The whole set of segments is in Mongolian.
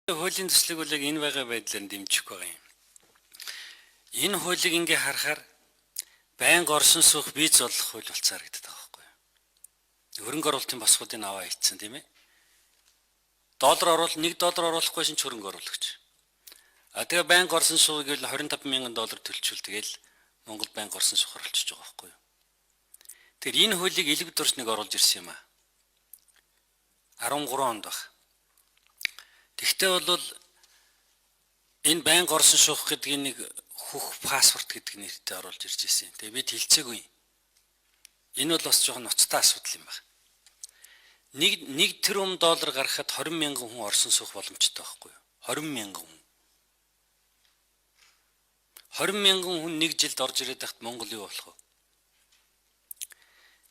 Хуулийн төслийг бол яг энэ байгаа байдлаар дэмжих байгаа юм. Энэ хуулийг ингээ харахаар байнга орсон суух виз олох хууль болцоо харагдаад байгаа байхгүй юу? Хөрөнгө оруулалтын босгуудыг аваа хийцэн тийм ээ. $1 оруулахгүй шин хөрөнгө оруулагч. Тэгээ байнга орсон суугийг л $25,000 төлчихвөл тэгэл Монгол байнга орсон суух оруулчих байгаа байхгүй юу? Тэгэхээр энэ хуулийг элэг дурсныг оруулж ирсэн юм аа. 13 онд баг. Тэгтээ бол энэ байнга орсон суух гэдэг нэг хөх паспорт гэдэг нэртэй оруулж ирж ирсэн. Тэгээ бид хэлцээгүй. Энэ бол бас жоохон ноцтой асуудал юм байна. $1 тэрбум гаргахад 20,000 хүн орсон суух боломжтой байхгүй юу? 20,000 хүн. 20,000 хүн нэг жилд орж ирээд тахт Монгол юу болох вэ?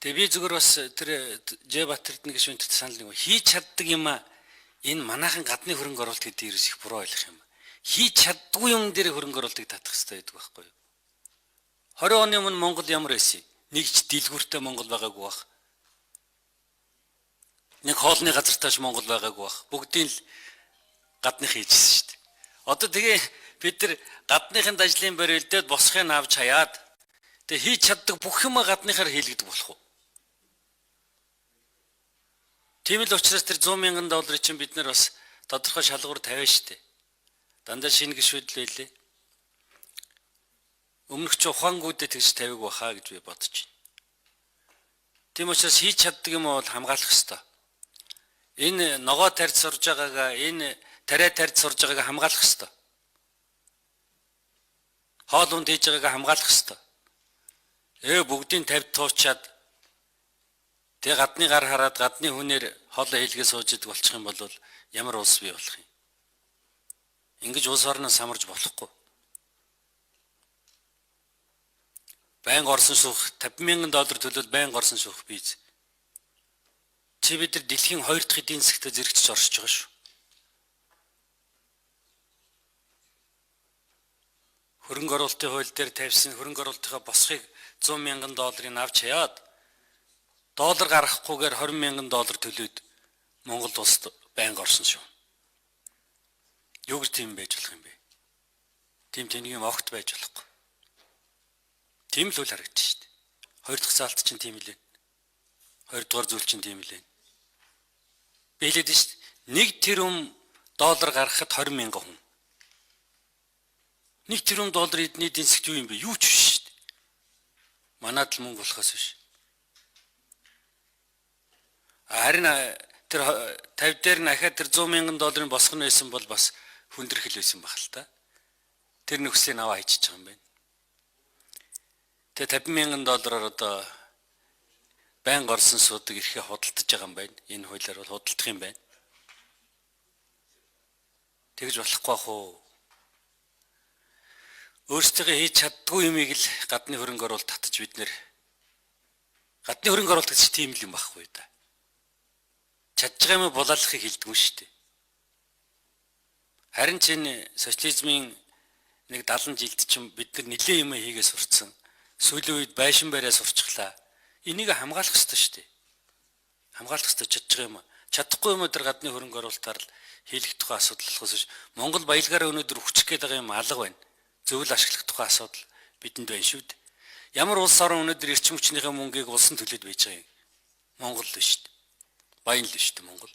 Тэгээ би зүгээр бас тэр Жбатэрд нэг шүнтэй санал нэг хийж чаддаг юм а. Энэ манайхан гадны хөрөнгө оруулалт гэдэг ерөөс их буруу ойлгох юм. Хийж чаддгүй юм дээр хөрөнгө оруулалтыг татах хэрэгтэй байдаг байхгүй юу? 20 оны өмнө Монгол ямар байсан? Нэг ч дэлгүүртэй Монгол байгаагүй баг. Нэг хоолны газартаач Монгол байгаагүй баг. Бүгдийг л гадных хийжсэн шүү дээ. Одоо тэгээ бид нар гадныхын ажлын байр үлдээд босхыг авч хаяад тэгээ хийж чаддаг бүх юм гадныхаар хийлгдэг болох уу? Тийм л учраас тэр $100,000 чинь бид нар бас тодорхой шалгуур тавиа штэ. Дандаа шинэ гişүүд л байлээ. Өмнөх ч ухаангуудад тэгж тавиг баха гэж би бодож байна. Тийм учраас хийж чаддаг юм бол хамгаалах ёстой. Энэ ногоо тарьж сурж байгаагаа энэ тариа тарьж сурж байгаагаа хамгаалах ёстой. Хоол унд хийж байгаагаа хамгаалах ёстой. Бүгдийг тавьд туучаад тэг гадны гар хараад гадны хүнээр хоолоо хийлгээ сууж идэг болчих юм бол ямар улс бий болох юм? Ингэж улс орноос самарж болохгүй. Байнга орсон суух $50,000 төлөөд байнга орсон суух виз. Чи бид нар дэлхийн 2 дахь эдийн засгт зэрэгчж оршиж байгаа шүү. Хөрөнгө оруулалтын хууль дээр тавьсан хөрөнгө оруулалтынхаа босхыг $100,000 авч хаяад доллар гаргахгүйгээр $20,000 төлөөд Монгол улсад байнга орсон шүү. Юу гэж тийм байж болох юм бэ? Тийм тэнийг юм огт байж болохгүй. Тийм л үл харагдаж шүү дээ. 2 дахь заалт чинь тийм л вэ. 2 дугаар зүйл чинь тийм л вэ. Би хэлээд шүү дээ. $1 тэрбум гаргахад 20,000 хүн. $1 тэрбум эдний эдийн засгт юу юм бэ? Юу ч биш шүү дээ. Манайд л мөнгө болохоос биш. Харин тэр 50 дээр нахад тэр $100,000 босгоно байсан бол бас хүндрэл байсан баг л та. Тэр нөхсийг аваа хийчих юм байна. Тэгээ $50,000 одоо байнга орсон суудаг ирэхээ худалдаж байгаа юм байна. Энэ хуулиар бол худалдах юм байна. Тэгж болохгүй бах уу? Өөрсдөө хийж чаддгүй юмыг л гадны хөрөнгө оруулалт татаж бид нэр гадны хөрөнгө оруулалт гэж тийм л юм байхгүй да. Чадж байгаа юм булаалахыг хэлдэг юм шүү дээ. Харин ч энэ социализмын нэг 70 жилд чинь бид нар нэлээд юм хийгээ сурцсан. Сүүлийн үед байшин бариа сурчглаа. Энийг хамгаалах хэрэгтэй шүү дээ. Хамгаалах хэрэгтэй чадж байгаа юм. Чадахгүй юм дээр гадны хөрөнгө оруулалтаар л хийлгэх тухай асуудал болохоос биш. Монгол баялгаараа өнөөдөр хүчрэх гээд байгаа юм алга байна. Зөвл ашиглах тухай асуудал бидэнд байна шүү дээ. Ямар улс орон өнөөдөр эрчим хүчнийхээ мөнгийг улсын төлөөд байж байгаа юм? Монгол л шүү дээ. Баян л шүү дээ Монгол.